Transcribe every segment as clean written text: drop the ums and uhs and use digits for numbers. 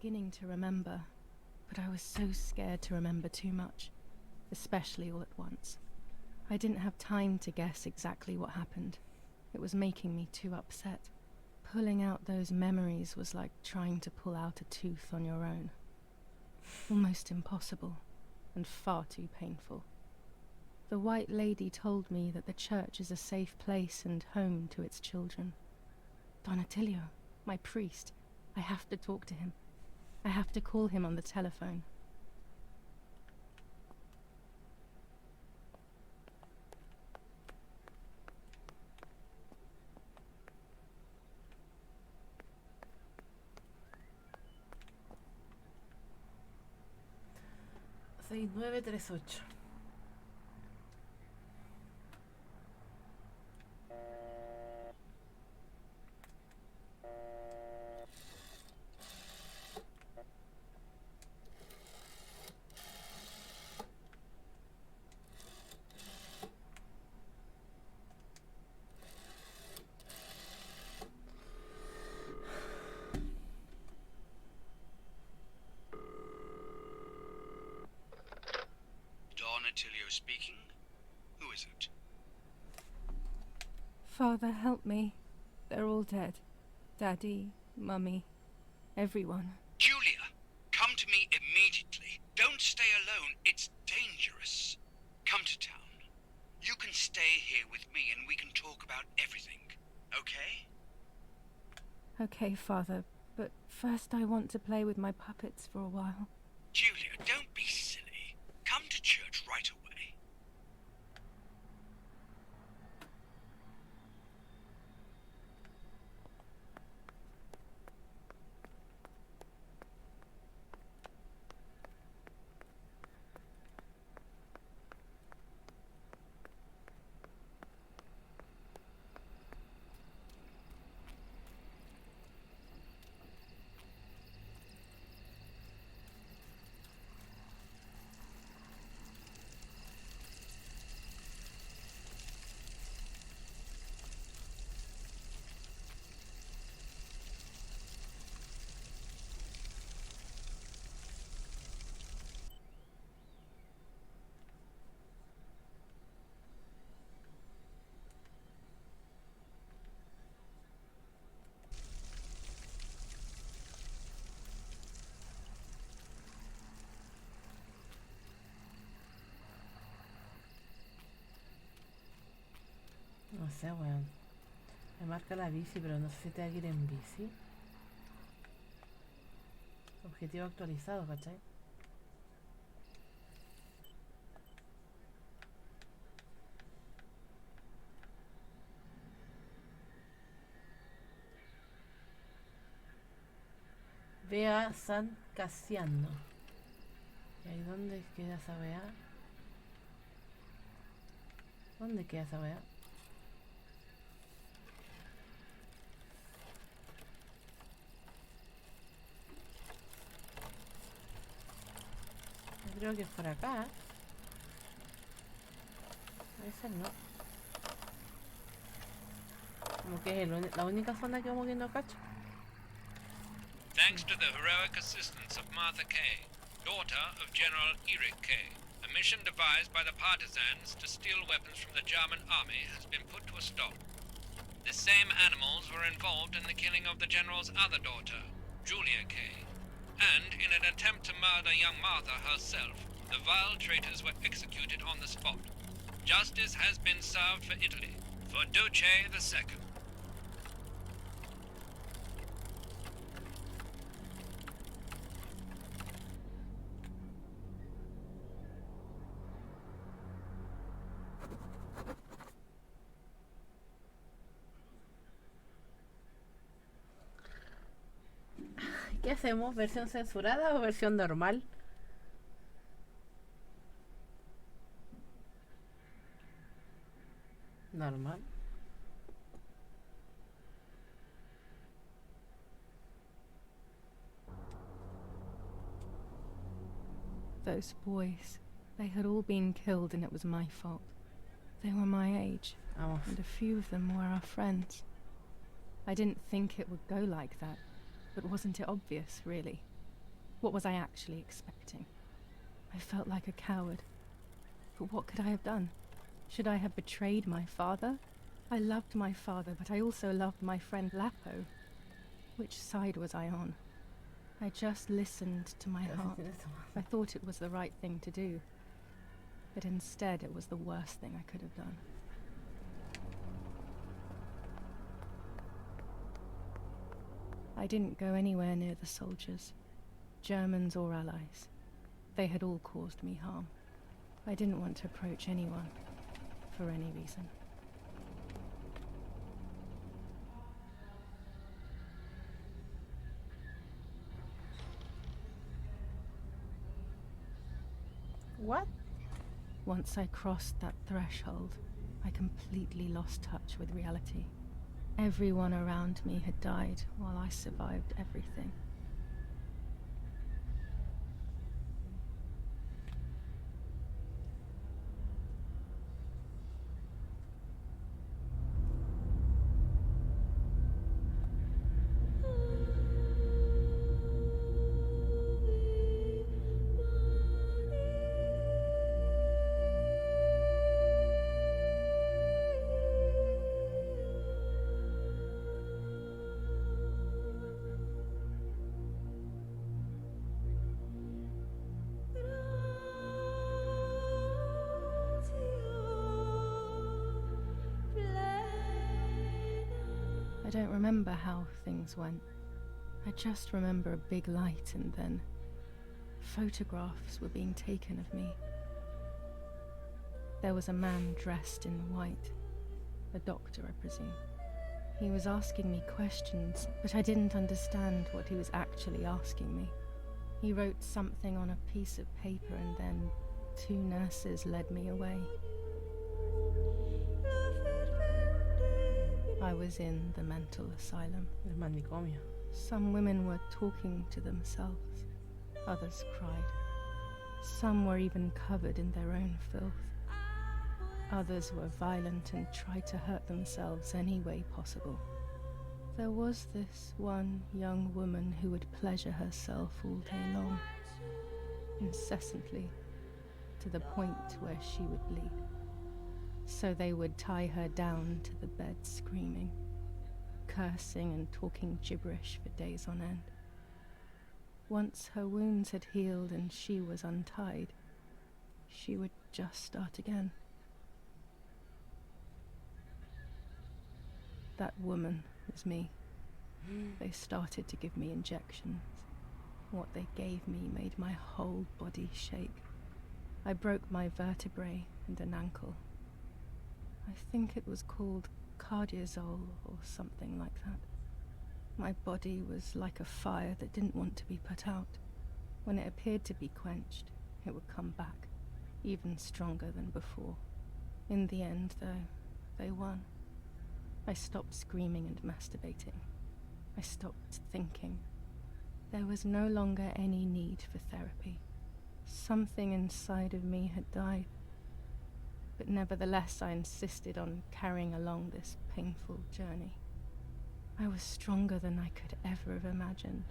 beginning to remember, but I was so scared to remember too much, especially all at once. I didn't have time to guess exactly what happened. It was making me too upset. Pulling out those memories was like trying to pull out a tooth on your own. Almost impossible, and far too painful. The White Lady told me that the church is a safe place and home to its children. Don Attilio, my priest, I have to talk to him. I have to call him on the telephone. Seis nueve tres ocho. Don Attilio speaking. Who is it? Father, help me. They're all dead. Daddy, Mummy, everyone. Julia, come to me immediately. Don't stay alone. It's dangerous. Come to town. You can stay here with me and we can talk about everything. Okay? Okay, Father, but first I want to play with my puppets for a while. Julia, don't be silly. Come to church right away. No sé, weón. Me marca la bici, pero no sé si te va a ir en bici. Objetivo actualizado, ¿cachai? Ve a San Casiano. ¿Y ahí dónde queda esa weá? ¿Dónde queda esa weá? Yo creo que es por acá. Puede ser, no. Como que es la única zona que como que no cacho. Thanks to the heroic assistance of Martha Kay, daughter of General Eric Kay, a mission devised by the partisans to steal weapons from the German army has been put to a stop. The same animals were involved in the killing of the general's other daughter, Julia Kay. And in an attempt to murder young Martha herself, the vile traitors were executed on the spot. Justice has been served for Italy, for Duce II. ¿Qué hacemos? ¿Versión censurada o versión normal? Normal. Those boys, they had all been killed and it was my fault. They were my age, Vamos. and a few of them were our friends. I didn't think it would go like that, but wasn't it obvious, really? What was I actually expecting? I felt like a coward. But what could I have done? Should I have betrayed my father? I loved my father, but I also loved my friend Lapo. Which side was I on? I just listened to my heart. I thought it was the right thing to do. But instead, it was the worst thing I could have done. I didn't go anywhere near the soldiers, Germans or allies. They had all caused me harm. I didn't want to approach anyone, for any reason. What? Once I crossed that threshold, I completely lost touch with reality. Everyone around me had died while I survived everything. I don't remember how things went. I just remember a big light and then photographs were being taken of me. There was a man dressed in white, a doctor, I presume. He was asking me questions, but I didn't understand what he was actually asking me. He wrote something on a piece of paper and then 2 nurses led me away. I was in the mental asylum. El manicomio. Some women were talking to themselves. Others cried. Some were even covered in their own filth. Others were violent and tried to hurt themselves any way possible. There was this one young woman who would pleasure herself all day long, incessantly, to the point where she would bleed. So they would tie her down to the bed screaming, cursing and talking gibberish for days on end. Once her wounds had healed and she was untied, she would just start again. That woman was me. They started to give me injections. What they gave me made my whole body shake. I broke my vertebrae and an ankle. I think it was called cardiazole or something like that. My body was like a fire that didn't want to be put out. When it appeared to be quenched, it would come back, even stronger than before. In the end, though, they won. I stopped screaming and masturbating. I stopped thinking. There was no longer any need for therapy. Something inside of me had died. But nevertheless, I insisted on carrying along this painful journey. I was stronger than I could ever have imagined.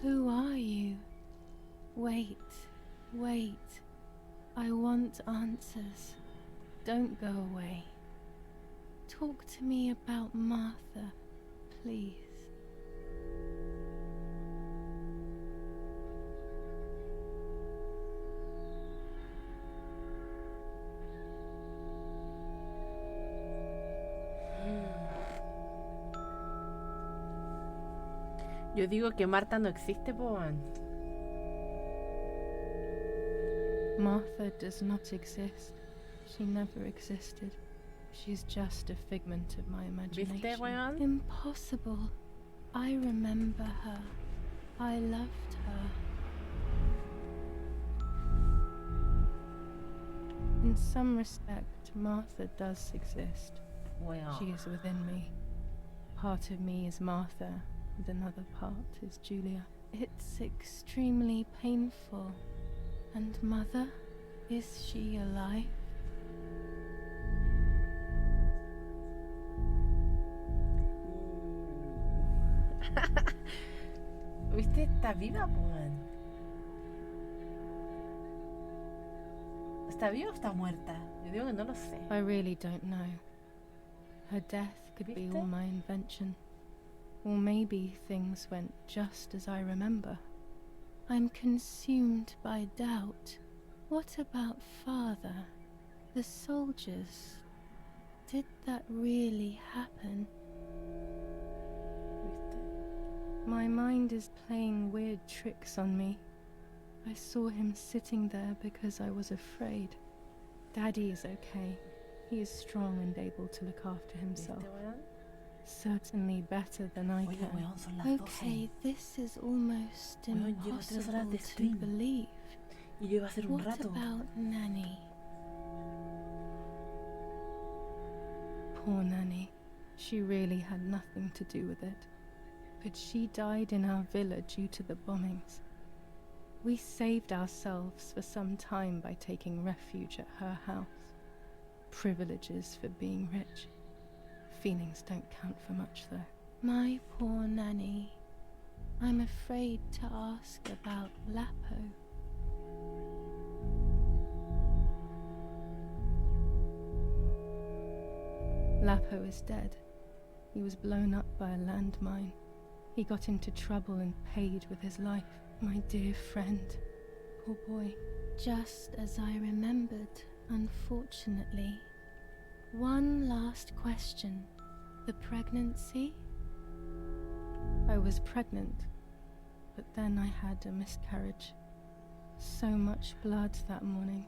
Who are you? Wait, wait. I want answers. Don't go away. Talk to me about Martha, please. Yo digo que Marta no existe, po, weón. Martha does not exist. She never existed. She's just a figment of my ¿Viste, imagination. weón? Impossible. I remember her. I loved her. In some respect, Martha does exist. Weón. She is within me. Part of me is Martha, and another part is Julia. It's extremely painful. And Mother? Is she alive? ¿Viste? Está viva, po, weón. ¿Está viva o está muerta? Yo digo que no lo sé. I really don't know. Her death could be ¿Viste? all my invention. Or maybe things went just as I remember. I'm consumed by doubt. What about Father? The soldiers? Did that really happen? ¿Viste? My mind is playing weird tricks on me. I saw him sitting there because I was afraid. Daddy is okay. He is strong and able to look after himself. ¿Viste, weón? Certainly better than I Oye, can. weón, son las Okay, 12. this is almost Weón, llevo 3 horas impossible de to stream. believe. Y yo iba a hacer un What rato. about Nanny? Poor Nanny. She really had nothing to do with it. But she died in our villa due to the bombings. We saved ourselves for some time by taking refuge at her house. Privileges for being rich. Feelings don't count for much, though. My poor Nanny. I'm afraid to ask about Lapo. Lapo is dead. He was blown up by a landmine. He got into trouble and paid with his life. My dear friend. Poor boy. Just as I remembered, unfortunately. One last question. The pregnancy? I was pregnant, but then I had a miscarriage. So much blood that morning.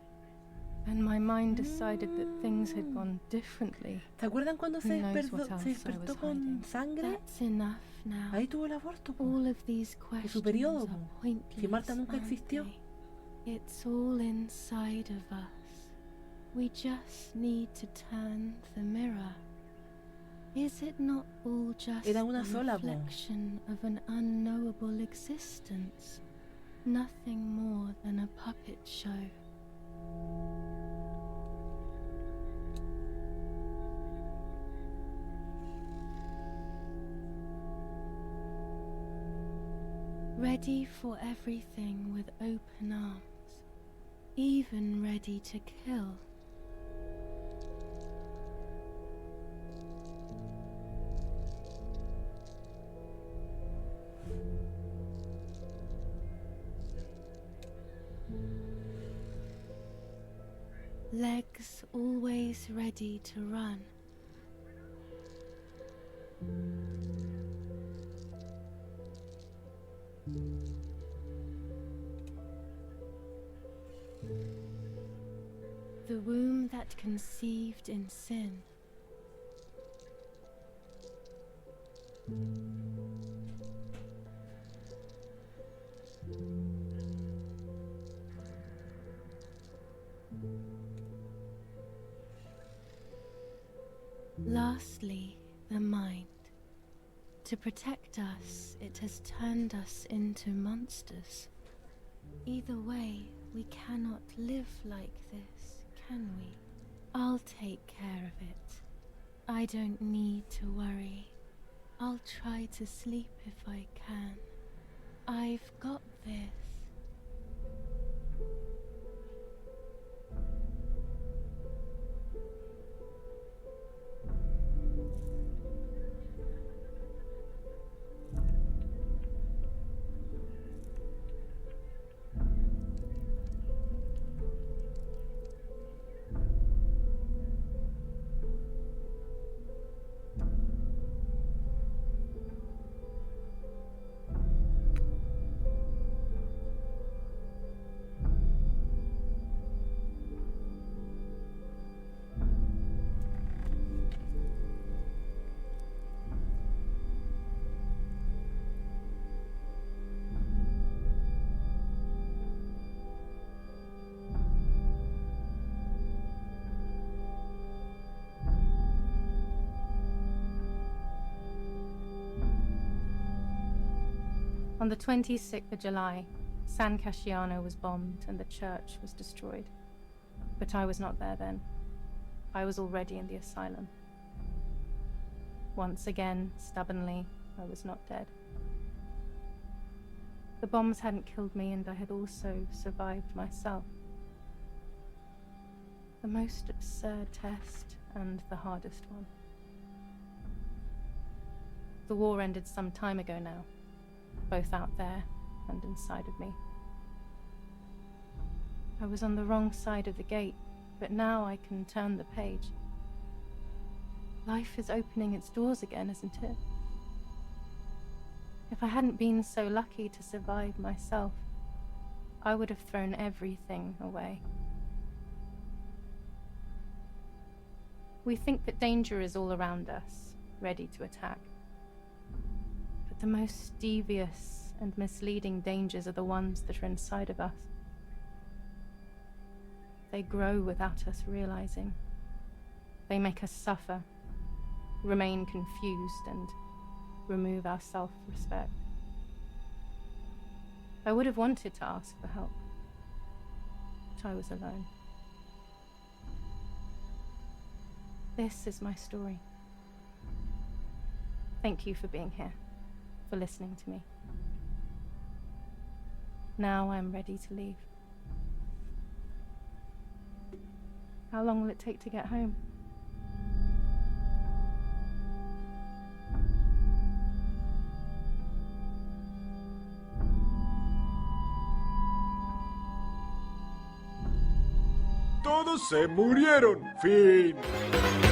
And my mind decided that things had gone differently. ¿Se acuerdan cuando Who se knows despertó, what else se I despertó was con hiding? sangre? That's enough now. Ahí tuvo el aborto, po. All of these su questions periodo, are po. pointless, Si Marta nunca aren't existió. they? It's all inside of us. We just need to turn the mirror. Is it not all just Era una the sola, po. reflection of an unknowable existence? Nothing more than a puppet show. Ready for everything with open arms, even ready to kill. Legs always ready to run. The womb that conceived in sin. Lastly, the mind. To protect us, it has turned us into monsters. Either way, we cannot live like this, can we? I'll take care of it. I don't need to worry. I'll try to sleep if I can. I've got this. On the 26th of July, San Casciano was bombed and the church was destroyed. But I was not there then. I was already in the asylum. Once again, stubbornly, I was not dead. The bombs hadn't killed me, and I had also survived myself. The most absurd test and the hardest one. The war ended some time ago now, both out there and inside of me. I was on the wrong side of the gate, but now I can turn the page. Life is opening its doors again, isn't it? If I hadn't been so lucky to survive myself, I would have thrown everything away. We think that danger is all around us, ready to attack. But the most devious and misleading dangers are the ones that are inside of us. They grow without us realizing. They make us suffer, remain confused, and remove our self-respect. I would have wanted to ask for help, but I was alone. This is my story. Thank you for being here, for listening to me. Now I'm ready to leave. How long will it take to get home? Todos se murieron. Fin.